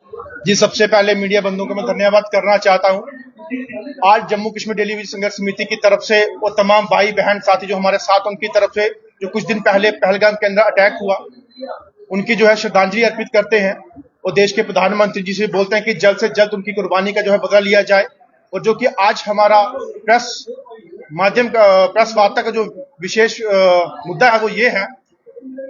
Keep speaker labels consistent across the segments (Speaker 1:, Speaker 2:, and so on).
Speaker 1: जी, सबसे पहले मीडिया बंधुओं को मैं धन्यवाद करना चाहता हूं। आज जम्मू कश्मीर डेली विजन संघर्ष समिति की तरफ से वो तमाम भाई बहन साथी जो हमारे साथ, उनकी तरफ से जो कुछ दिन पहले पहलगाम के अंदर अटैक हुआ, उनकी जो है श्रद्धांजलि अर्पित करते हैं और देश के प्रधानमंत्री जी से बोलते हैं कि जल्द से जल्द उनकी कुर्बानी का जो है बदला लिया जाए। और जो कि आज हमारा प्रेस वार्ता का जो विशेष मुद्दा है वो ये है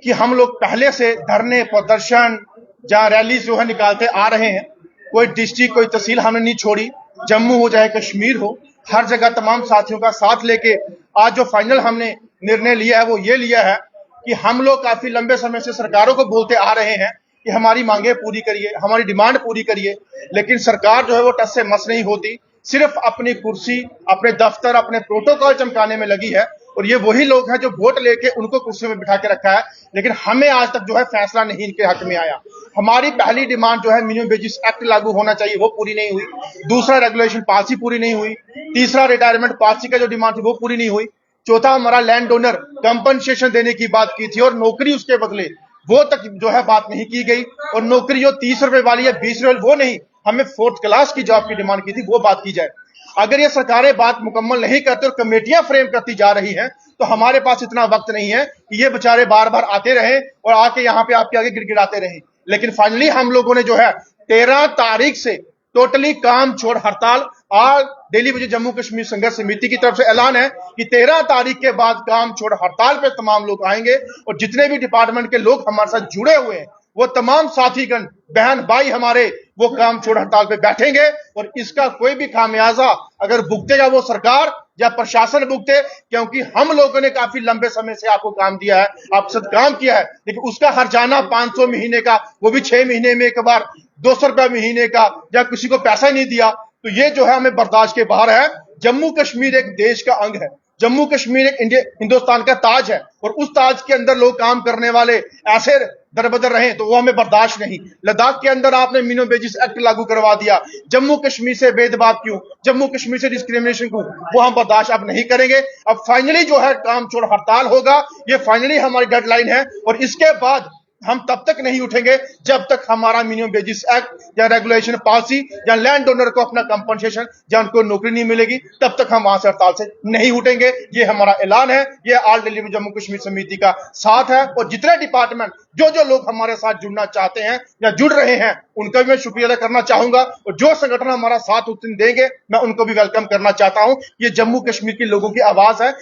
Speaker 1: कि हम लोग पहले से धरने, प्रदर्शन, जहां रैली जो है निकालते आ रहे हैं। कोई डिस्ट्रिक्ट, कोई तहसील हमने नहीं छोड़ी। जम्मू हो चाहे कश्मीर हो, हर जगह तमाम साथियों का साथ लेके आज जो फाइनल हमने निर्णय लिया है वो ये लिया है कि हम लोग काफी लंबे समय से सरकारों को बोलते आ रहे हैं कि हमारी मांगे पूरी करिए, हमारी डिमांड पूरी करिए, लेकिन सरकार जो है वो टस से मस नहीं होती। सिर्फ अपनी कुर्सी, अपने दफ्तर, अपने प्रोटोकॉल चमकाने में लगी है। और ये वही लोग हैं जो वोट लेके उनको कुर्सी में बिठा के रखा है, लेकिन हमें आज तक जो है फैसला नहीं इनके हक में आया। हमारी पहली डिमांड जो है मिनिमम वेजेस एक्ट लागू होना चाहिए, वो पूरी नहीं हुई। दूसरा, रेगुलेशन पॉलिसी पूरी नहीं हुई। तीसरा, रिटायरमेंट पॉलिसी का जो डिमांड थी वो पूरी नहीं हुई। चौथा, हमारा लैंड डोनर कंपनसेशन देने की बात की थी और नौकरी उसके बदले वो तक जो है बात नहीं की गई। और नौकरी जो 30 रुपए वाली है, 20 रुपए, वो नहीं, हमें 4th क्लास की जॉब की डिमांड की थी, वो बात की जाए। अगर ये सरकारें बात मुकम्मल नहीं करती और कमेटियां फ्रेम करती जा रही हैं, तो हमारे पास इतना वक्त नहीं है कि ये बेचारे बार बार आते रहे और आके यहाँ पे आपके आगे गिड़गिड़ाते रहे। लेकिन फाइनली हम लोगों ने जो है 13 तारीख से टोटली काम छोड़ हड़ताल, आज डेली विजन जम्मू कश्मीर संघर्ष समिति की तरफ से ऐलान है कि 13 तारीख के बाद काम छोड़ हड़ताल पे तमाम लोग आएंगे और जितने भी डिपार्टमेंट के लोग हमारे साथ जुड़े हुए हैं, वो तमाम साथीगण, बहन भाई हमारे, वो काम छोड़ हड़ताल पे बैठेंगे। और इसका कोई भी खामियाजा अगर भुगतेगा वो सरकार या प्रशासन भुगते, क्योंकि हम लोगों ने काफी लंबे समय से आपको काम दिया है, आपके साथ काम किया है, लेकिन उसका हर्जाना 500 महीने का, वो भी 6 महीने में एक बार 200 रुपया महीने का, या किसी को पैसा नहीं दिया, तो ये जो है हमें बर्दाश्त के बाहर है। जम्मू कश्मीर एक देश का अंग है, जम्मू कश्मीर एक हिंदुस्तान का ताज है, और उस ताज के अंदर लोग काम करने वाले ऐसे दरबदर रहे तो वो हमें बर्दाश्त नहीं। लद्दाख के अंदर आपने मिनिमम वेजेस एक्ट लागू करवा दिया, जम्मू कश्मीर से भेदभाव क्यों, जम्मू कश्मीर से डिस्क्रिमिनेशन क्यों, वो हम बर्दाश्त अब नहीं करेंगे। अब फाइनली जो है काम छोड़ हड़ताल होगा, ये फाइनली हमारी डेडलाइन है। और इसके बाद हम तब तक नहीं उठेंगे जब तक हमारा मिनिमम वेजेस एक्ट या रेगुलेशन पॉलिसी या लैंड डोनर को अपना कंपनसेशन या उनको नौकरी नहीं मिलेगी, तब तक हम वहां से हड़ताल से नहीं उठेंगे। ये हमारा ऐलान है, ये ऑल दिल्ली में जम्मू कश्मीर समिति का साथ है। और जितने डिपार्टमेंट, जो जो लोग हमारे साथ जुड़ना चाहते हैं या जुड़ रहे हैं, उनका भी मैं शुक्रिया अदा करना चाहूंगा। और जो संगठन हमारा साथ उस दिन देंगे, मैं उनको भी वेलकम करना चाहता हूं। ये जम्मू कश्मीर के लोगों की आवाज है,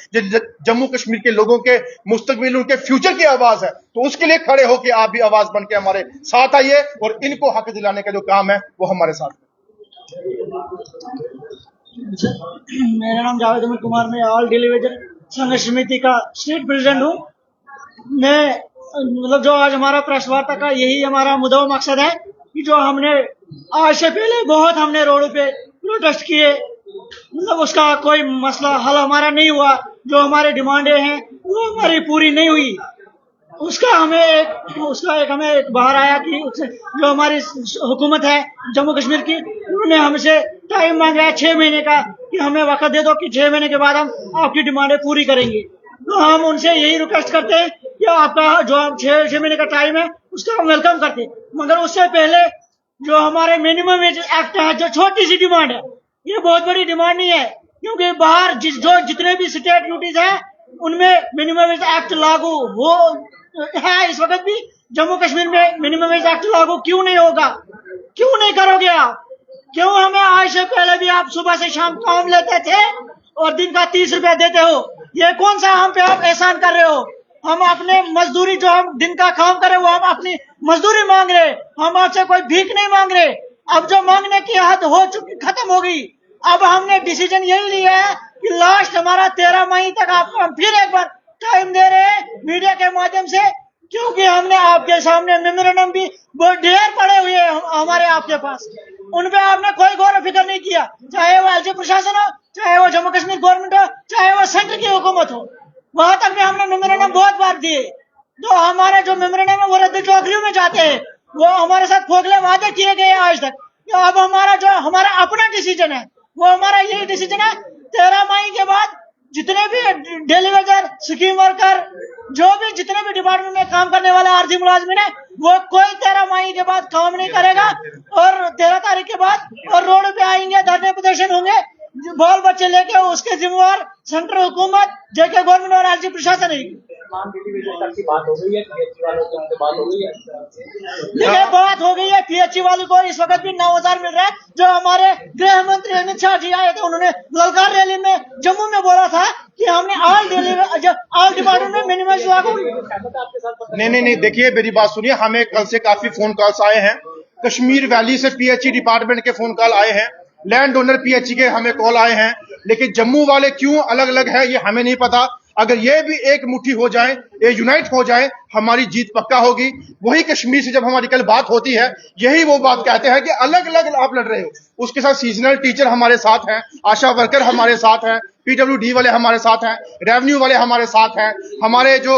Speaker 1: जम्मू कश्मीर के लोगों के मुस्तकबिल, उनके फ्यूचर की आवाज है। तो उसके लिए खड़े होकर आप भी आवाज बन के हमारे साथ आइए और इनको हक दिलाने का जो काम है वो हमारे साथ है।
Speaker 2: मेरा नाम जावेद अहमद कुमार, मैं ऑल दिल्ली विजन संघर्ष समिति का स्टेट प्रेसिडेंट हूँ। मैं मतलब जो आज हमारा प्रेस वार्ता का यही हमारा मुद्दा मकसद है कि जो हमने आज से पहले बहुत हमने रोडों पे प्रोटेस्ट किए, मतलब उसका कोई मसला हल हमारा नहीं हुआ। जो हमारे डिमांडें हैं वो हमारी पूरी नहीं हुई। उसका हमें एक बाहर आया कि जो हमारी हुकूमत है जम्मू कश्मीर की, उन्होंने हमसे टाइम मांगा है 6 महीने का कि हमें वक्त दे दो कि 6 महीने के बाद हम आपकी डिमांडें पूरी करेंगे। तो हम उनसे यही रिक्वेस्ट करते हैं कि आपका जो 6 महीने का टाइम है उसका हम वेलकम करते हैं, मगर उससे पहले जो हमारे मिनिमम वेज एक्ट है, जो छोटी सी डिमांड है, ये बहुत बड़ी डिमांड नहीं है, क्योंकि बाहर जितने भी स्टेट ड्यूटीज है उनमें मिनिमम वेज एक्ट लागू हो है। इस वक्त भी जम्मू कश्मीर में मिनिमम वेज एक्ट लागू क्यों नहीं होगा? क्यों नहीं करोगे आप? क्यों हमें आज से पहले भी आप सुबह से शाम काम लेते थे और दिन का 30 रुपया देते हो? ये कौन सा हम पे आप एहसान कर रहे हो? हम अपने मजदूरी, जो हम दिन का काम कर रहे वो हम अपनी मजदूरी मांग रहे, हम आपसे कोई भीख नहीं मांग रहे। अब जो मांगने की हद हो चुकी, खत्म हो गई। अब हमने डिसीजन यही लिया है कि लास्ट हमारा 13 मई तक आपको हम फिर एक बार टाइम दे रहे हैं मीडिया के माध्यम से, क्योंकि हमने आपके सामने मेमोरेंडम भी बहुत ढेर पड़े हुए हैं हमारे आपके पास, उन पे आपने कोई गौर फिक्र नहीं किया। चाहे वो एलजी प्रशासन हो, चाहे वो जम्मू कश्मीर गवर्नमेंट हो, चाहे वो सेंटर की हुकूमत हो, वहां तक भी हमने मेमोरेंडम बहुत बार दिए। तो हमारे जो मेमोरेंडम है वो रद्द चौकरियों में जाते हैं, वो हमारे साथ खोखले वादे किए गए आज तक। तो अब हमारा जो हमारा अपना डिसीजन है वो हमारा यही डिसीजन है, 13 मई के बाद जितने भी डेलीवेजर, स्कीम वर्कर, जो भी जितने भी डिपार्टमेंट में काम करने वाले आरजी मुलाजमिन है, वो कोई 13 मई के बाद काम नहीं करेगा और 13 तारीख के बाद और रोड पे आएंगे, धरने प्रदर्शन होंगे, बाल बच्चे लेके। उसके जिम्मेवार सेंट्रल हुकूमत, जेके गवर्नमेंट और आरजी प्रशासन है। देखिए, बात हो गई है पीएचई वालों को। इस वक्त भी 9,000 मिल रहा है। जो हमारे गृह मंत्री अमित शाह जी आए थे, उन्होंने ललकार रैली में जम्मू में बोला था कि हमने ऑल डिपार्टमेंट में मिनिमम लागू।
Speaker 1: नहीं, देखिए मेरी बात सुनिए। हमें कल से काफी फोन कॉल्स आए हैं। कश्मीर वैली से पीएचई डिपार्टमेंट के फोन कॉल आए हैं, लैंड ओनर पीएचई के हमें कॉल आए हैं, लेकिन जम्मू वाले क्यों अलग अलग है ये हमें नहीं पता। अगर ये भी एक मुट्ठी हो जाए, ये यूनाइट हो जाए, हमारी जीत पक्का होगी। वही कश्मीर से जब हमारी कल बात होती है, यही वो बात कहते हैं कि अलग अलग आप लड़ रहे हो। उसके साथ सीजनल टीचर हमारे साथ हैं, आशा वर्कर हमारे साथ हैं, पीडब्ल्यूडी वाले हमारे साथ हैं, रेवेन्यू वाले हमारे साथ हैं, हमारे जो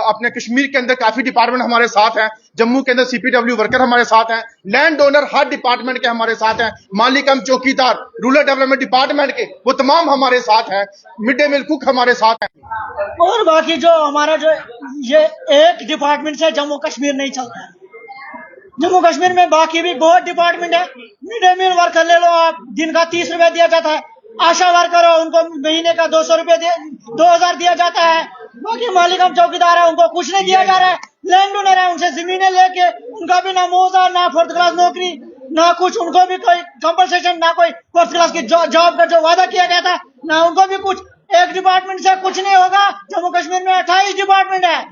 Speaker 1: अपने कश्मीर के अंदर काफी डिपार्टमेंट हमारे साथ हैं, जम्मू के अंदर सीपीडब्ल्यू वर्कर हमारे साथ हैं, लैंड ओनर हर डिपार्टमेंट के हमारे साथ हैं, मालिक हम चौकीदार रूरल डेवलपमेंट डिपार्टमेंट के वो तमाम हमारे साथ हैं, मिड डे मील कुक हमारे साथ हैं।
Speaker 2: और बाकी जो हमारा जो ये एक डिपार्टमेंट से जम्मू कश्मीर नहीं चलता है। जम्मू कश्मीर में बाकी भी बहुत डिपार्टमेंट है। मिड डे मील वर्कर ले लो आप, दिन का 30 रुपए दिया जाता है। आशा वर्कर हो, उनको महीने का 200 रुपए 2,000 दिया जाता है। बाकी मालिक हम चौकीदार है, उनको कुछ नहीं दिया जा रहा है। लैंड ओनर है, उनसे जमीनें लेके उनका भी ना मुआवजा, ना फोर्थ क्लास नौकरी, ना कुछ, उनको भी कोई कंपनसेशन, ना कोई फोर्थ क्लास की जॉब का जो वादा किया गया था, ना उनको भी कुछ। एक डिपार्टमेंट से कुछ नहीं होगा। जम्मू कश्मीर में 28 डिपार्टमेंट है।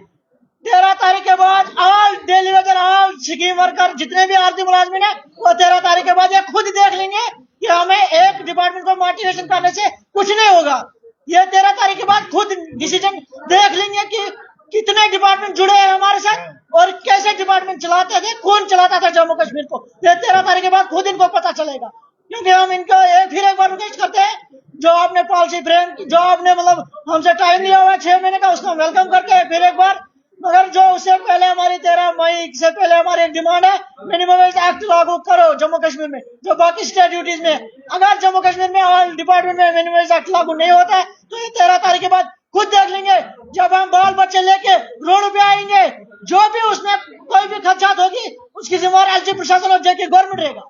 Speaker 2: 13 तारीख के बाद all daily wager, all scheme worker, जितने भी आरजी मुलाजमिन है, वो 13 तारीख के बाद ये खुद देख लेंगे कि हमें एक डिपार्टमेंट को मोटिवेशन करने से कुछ नहीं होगा। ये 13 तारीख के बाद खुद डिसीजन देख लेंगे कि कितने डिपार्टमेंट जुड़े हैं हमारे साथ और कैसे डिपार्टमेंट चलाते थे, कौन चलाता था जम्मू कश्मीर को। ये 13 तारीख के बाद खुद इनको पता चलेगा। क्योंकि हम इनको फिर एक बार रिक्वेस्ट करते हैं, जो आपने पॉलिसी फ्रेम, जो आपने मतलब हमसे टाइम लिया हुआ है 6 महीने का, उसको वेलकम करते हैं फिर एक बार। मगर जो उससे पहले हमारी 13 मई से पहले हमारी एक डिमांड है, मिनिमम वेज एक्ट लागू करो जम्मू कश्मीर में, जो बाकी स्टेट ड्यूटीज में। अगर जम्मू कश्मीर में ऑल डिपार्टमेंट में मिनिमम वेज एक्ट लागू नहीं होता है, तो ये 13 तारीख के बाद खुद देख लेंगे। जब हम बाल बच्चे लेके रोड पे आएंगे, जो भी उसमें कोई भी खर्चात होगी, उसकी जिम्मेदार एलजी प्रशासन और जेके गवर्नमेंट रहेगा।